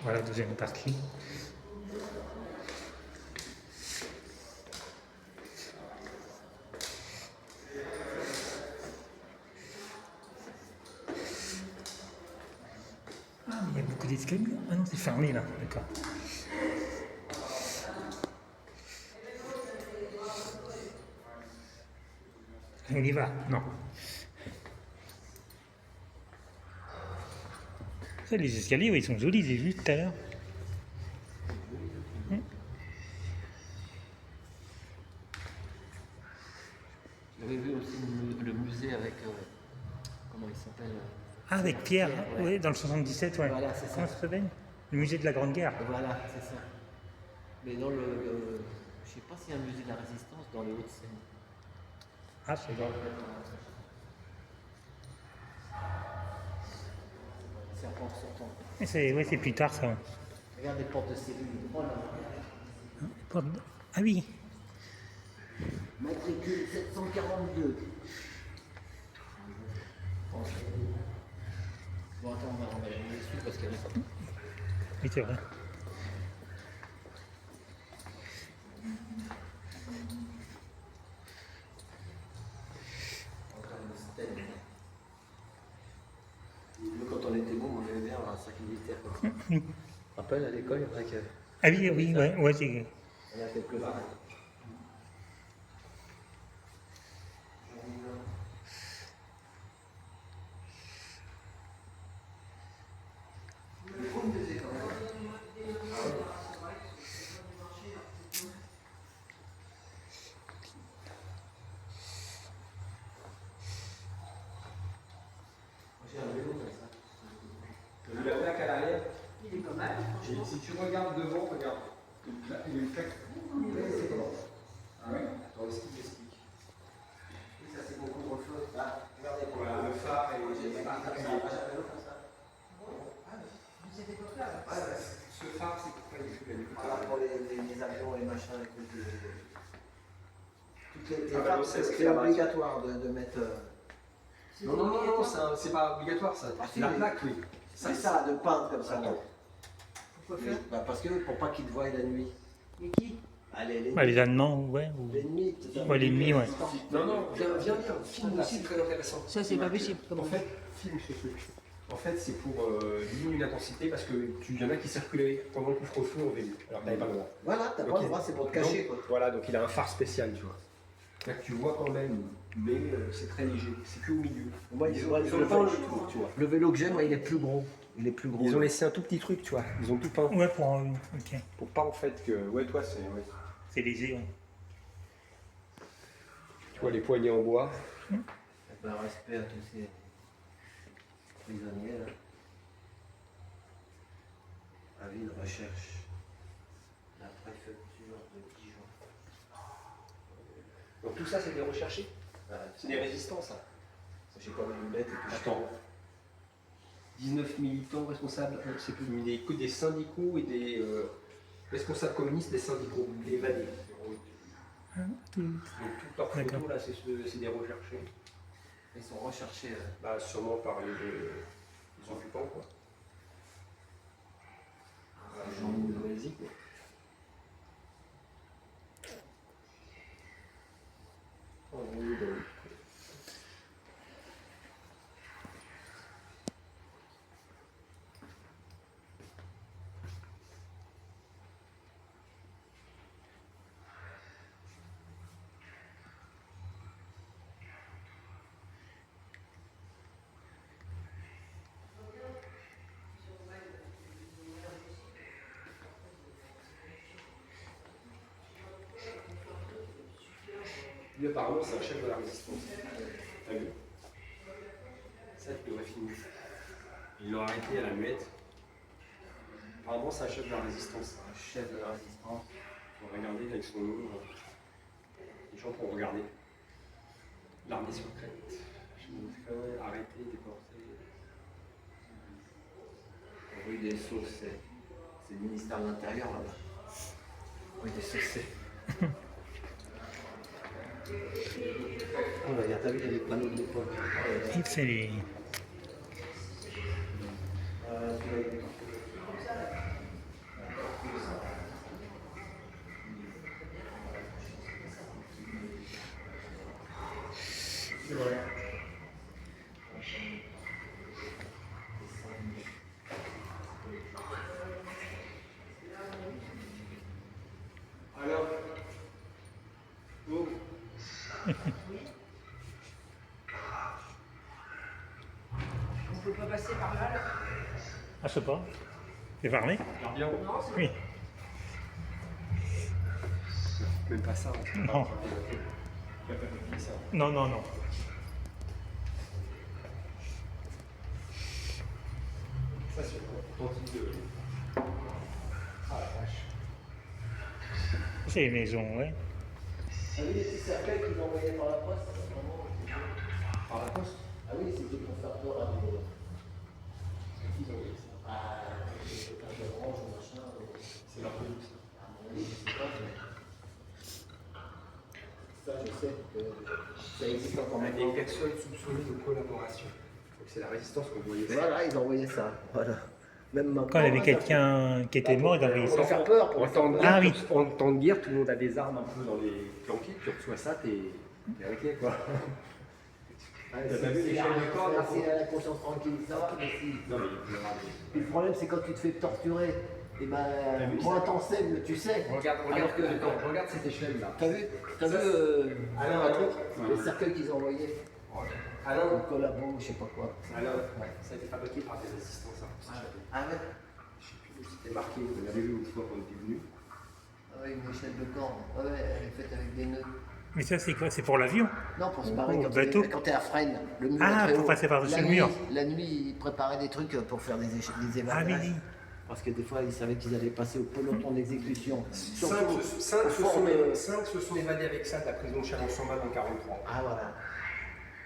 Voilà, deuxième partie. Ah, mais il y a beaucoup d'escaliers. Ah non, c'est fermé là, d'accord. On y va, non. Ça, les escaliers, ouais, ils sont jolis, j'ai vu tout à l'heure. J'avais vu aussi le musée avec. Comment il s'appelle Ah, avec Pierre, ouais. oui, dans le 77, ouais. Voilà, c'est ça. Comment ça s'appelle? Le musée de la Grande Guerre. Voilà, c'est ça. Mais dans je sais pas s'il y a un musée de la Résistance dans les Hauts-de-Seine. Ah, c'est bon. C'est en sortant. C'est plus tard, ça. Regarde les portes de cellules. Oh là là. Ah oui. Matricule 742. Bon, attends, on va les suivre parce qu'il y a des... Oui, c'est vrai. Nous, quand on était bon, on aimait bien un sac militaire comme ça. Tu te rappelles, à l'école, il y en a qui... Ah oui, oui, ouais, c'est... Il y en a quelques-uns. La plaque à l'arrière, Il est pas mal, franchement. si tu regardes devant, regarde. Là, il y a une plaque. C'est bon. Ah ouais. Attends, explique. Oui, ça c'est beaucoup trop chaud. Ah, regardez, Voilà, le phare et les pas comme ça, pas jamais comme ça. De cette époque-là. Ce phare, c'est pour faire du Voilà, pour les avions et machin, et tout. Toutes les Ah bah, phares, c'est c'est obligatoire de mettre. Non, c'est pas obligatoire ça. Ah, si, La oui. plaque, oui. C'est ça, de peindre comme ça. Attends. Pourquoi faire? Bah, parce que pour pas qu'ils te voient la nuit. Mais qui? Allez, les les Allemands, ouais. L'ennemi, tout ça. Ouais, l'ennemi, ouais. Non, viens, filme là, c'est très intéressant. Ça, c'est pas possible. En fait, filme ce truc. En fait, c'est pour diminuer l'intensité parce que y en a qui circulaient pendant le couvre-feu en vélo. Alors, t'avais pas le droit. Voilà, t'as pas Ok. le droit, c'est pour te cacher. Donc, Quoi. voilà, donc il a un phare spécial, tu vois. Là, tu vois quand même, mais c'est très léger. C'est que au milieu. Moi, Ils ont pas peint le tour, tu vois. Le vélo que j'ai, moi, il est plus gros. Il est plus gros. Ils ont laissé un tout petit truc, tu vois. Ils ont tout peint. Ouais, ok. Pour pas en fait que. Ouais, toi, c'est. Ouais. C'est léger, ouais. Tu vois les poignées en bois. Par respect à tous ces prisonniers, là. Avis de recherche. La préfecture de Dijon. Donc tout ça, c'est des recherchés. C'est des résistants, ça. J'ai pas vu une bête et tout. Attends. 19 militants responsables, c'est plus des syndicaux et des responsables communistes des syndicaux, évadés. Donc toutes leurs photos là, c'est des recherchés. Ils sont recherchés. Bah, sûrement par les occupants quoi. Les gens de Noésie, quoi. Oh, oui, donc. Lui apparemment c'est un chef de la résistance. T'as vu? Ça il devrait finir. Ils l'ont arrêté à la muette. Apparemment c'est un chef de la résistance. Un chef de la résistance. Faut regarder avec son nom. Les gens pourront regarder. L'armée secrète. Arrêté, déporté. Rue des Sceaux, c'est le ministère de l'Intérieur là-bas. Rue des Sceaux, c'est. Oh là, t'as vu, il y a des panneaux de l'époque. C'est les... Tu vois, il y a des On peut pas passer par là. Ah, je sais pas. C'est fermé? Bien. Non, c'est Oui. Même pas ça. Non. Non, non, non. Ça, c'est le tentille de. Ah la vache. C'est une maison, ouais. Ah oui, les petits cercueils qu'ils envoyaient par la poste, à un moment, c'était- Par la poste. Ah oui, c'était pour faire peur à des. Ils ont envoyé ça. Ah, des orange ou machin. C'est leur produit, ça. À mon avis, je sais pas, mais. Ça, je sais que ça existe encore Des maintenant. personnes soupçonnées de collaboration. Donc c'est la résistance qu'on voyait. Voilà, ils envoyaient ça. Voilà. Même maintenant. Quand il y avait ça- quelqu'un qui était mort, il envoyait Pour ça. faire peur, pour En temps de Ah guerre, oui. en temps de guerre, tout le monde a des armes un peu dans les planqués, tu reçois ça, t'es avec quoi. Ouais, T'as vu les chaînes de corde, là, c'est à la conscience tranquille, ça va, mais si. Non mais il y aura des- Puis le problème, c'est quand tu te fais torturer, et ben, vu moins ça t'en sais, mieux tu sais. Regarde, Alors que- regarde cette échelle là. T'as vu Ça, Alain, un truc, Alain. les cercueils qu'ils envoyaient, Alain, le collabo, je sais pas quoi. Alain, ça a été fabriqué par des résistants, ça. Ah ouais. Je sais plus où c'était marqué, on l'avait vu une fois quand on était venu. Ah ouais, une échelle de corde. Ouais, elle est faite avec des nœuds. Mais ça, c'est quoi? C'est pour l'avion? Non, pour se barrer Oh, quand bateau. t'es à Fresnes. Le mur Ah, est très pour haut. passer par-dessus La le nuit- mur. La nuit, ils préparaient des trucs pour faire des Ah oui, évadages. oui. Parce que des fois, ils savaient qu'ils allaient passer au peloton d'exécution. Cinq Surtout se au fond de- se sont évadés avec ça de la prison de Chalon-sur-Marne en 1943. Ah voilà.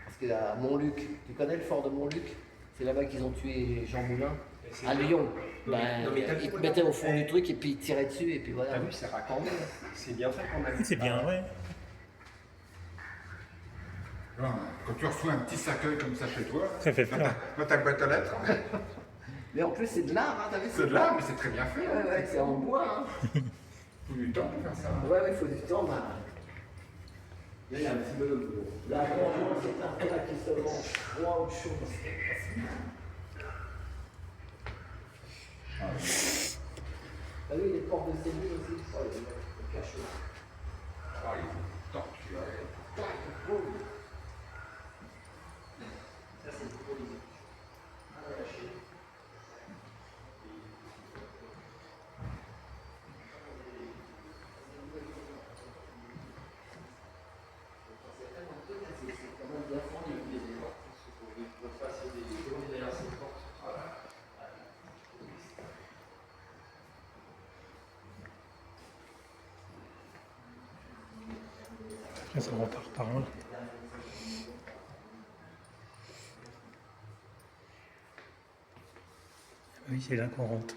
Parce que à Montluc, tu connais le fort de Montluc? C'est là-bas qu'ils ont tué Jean Moulin. À Lyon. Ben, Non, mais t'as vu, ils te regarde. mettaient au fond du truc et puis ils tiraient dessus et puis voilà. T'as vu, c'est raccordé. C'est bien fait quand même. C'est bien, ouais. Bon, quand tu reçois un petit cercueil comme ça chez toi, Ça fait peur. dans ta boîte à lettres, Mais en plus, c'est de l'art, hein, t'as vu? c'est de l'art, mais c'est très bien fait. Ouais, ouais, c'est en bois. Hein. Il faut du temps pour faire ça. Ouais, ouais, il faut du temps. Bah. Là, il y a un petit peu. Là, franchement, c'est un plat qui se mange. Roi autre chose. T'as vu les portes de cellules aussi? Oh, le cachot. Ah, il faut du temps, tu vois. Ça, c'est pour les Là, ça repart par là. Ah oui, c'est là qu'on rentre.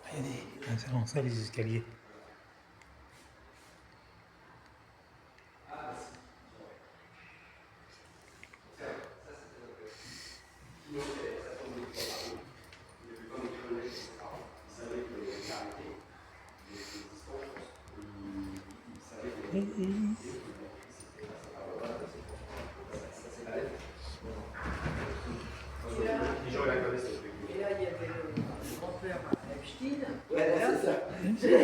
Regardez, c'est en ça les escaliers. Les gens la connaissent. Et là, il y avait le grand-père Epstein. Ouais, c'est ça.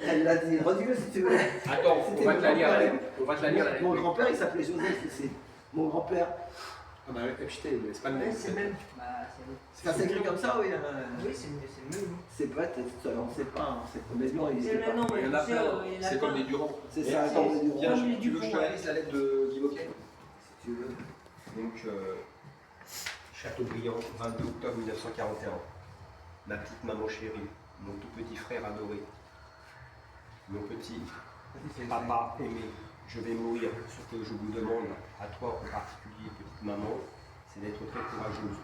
Elle l'a dit, redis-le si tu veux. Attends, on C'était va mon te la lire. grand-père. On va te la lire. Mon grand-père, il s'appelait Joseph aussi. Mon grand-père. Ah bah Epstein, mais c'est pas le Ouais, même. c'est même. Bah, Ça s'écrit comme ça, oui. oui, c'est mieux. C'est peut-être, on ne sait pas. Hein. Mais non, il C'est sait pas. non, Il y en a plein. C'est comme des Durand. C'est Mais ça, si, comme des Durand. Viens, Comme les tu veux que je te Dupont, la lise la lettre de Guy Moquet? Si tu veux. Donc, Châteaubriand, 22 octobre 1941. Ma petite maman chérie, mon tout petit frère adoré, mon petit papa aimé, je vais mourir. Ce que je vous demande, à toi en particulier, petite maman, c'est d'être très courageuse.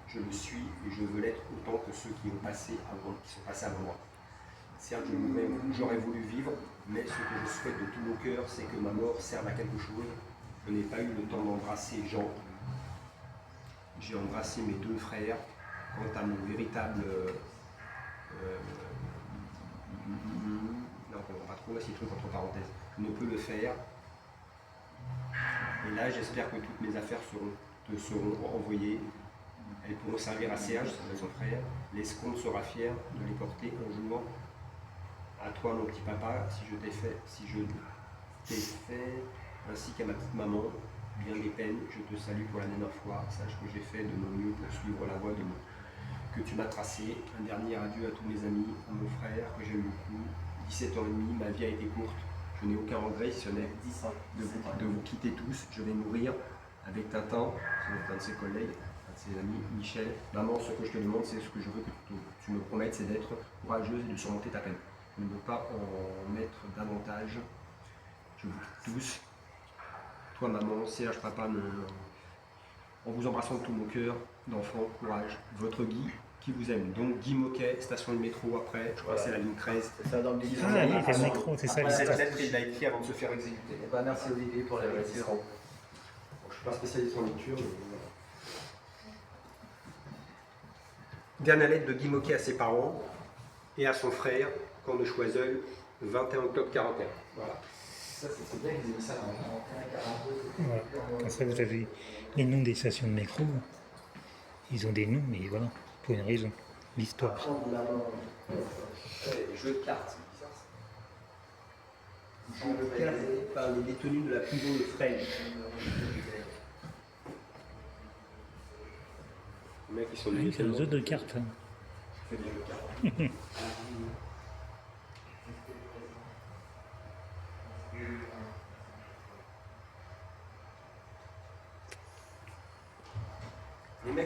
Je le suis et je veux l'être autant que ceux qui sont passés avant moi. Certes, j'aurais voulu vivre, mais ce que je souhaite de tout mon cœur, c'est que ma mort serve à quelque chose. Je n'ai pas eu le temps d'embrasser Jean. J'ai embrassé mes deux frères. Quant à mon véritable... non, on va pas trop mettre ces trucs entre parenthèses. Ne peut le faire. Et là, j'espère que toutes mes affaires te seront envoyées Elles pourront servir à Serge, son frère. L'escompte sera fier de les porter un jour. À toi, mon petit papa, si je t'ai fait, ainsi qu'à ma petite maman, bien des peines, je te salue pour la dernière fois. Sache que j'ai fait de mon mieux pour suivre la voie que tu m'as tracée. Un dernier adieu à tous mes amis, à mon frère que j'aime beaucoup. 17 ans et demi, ma vie a été courte. Je n'ai aucun regret, si ce n'est de vous quitter tous. Je vais mourir avec Tintin, c'est un de ses collègues, un de ses amis, Michel. Maman, ce que je te demande, c'est ce que je veux que tu me promettes, c'est d'être courageuse et de surmonter ta peine. Je ne veux pas en mettre davantage. Je vous quitte tous. Toi, maman, Serge, papa, en vous embrassant de tout mon cœur, d'enfant, courage. Votre Guy, qui vous aime. Donc, Guy Moquet, station de métro après, je crois que c'est la ligne 13. C'est ça dans le livre. Ah, oui, il y a le micro, c'est ça Après, cette l'histoire. lettre, il l'a écrit avant de se faire exécuter. Eh ben, merci Olivier pour la lecture. Bon, je ne suis pas spécialiste en lecture, mais voilà. Dernière lettre de Guy Moquet à ses parents et à son frère, Camp de Choiseul, 21 octobre 41. Voilà. Ça, c'est bien qu'ils aient mis ça dans 41, 42. Voilà. Comme ça, vous avez les noms des stations de métro. Ils ont des noms, mais voilà, pour une raison. L'histoire. Prendre la main. Jeu de cartes, c'est bizarre ça. Encadré par les détenus de la prison de Fresnes. Les mecs, ils sont Oui, c'est un jeu de cartes. Hein. fait des jeux de cartes. Les mecs,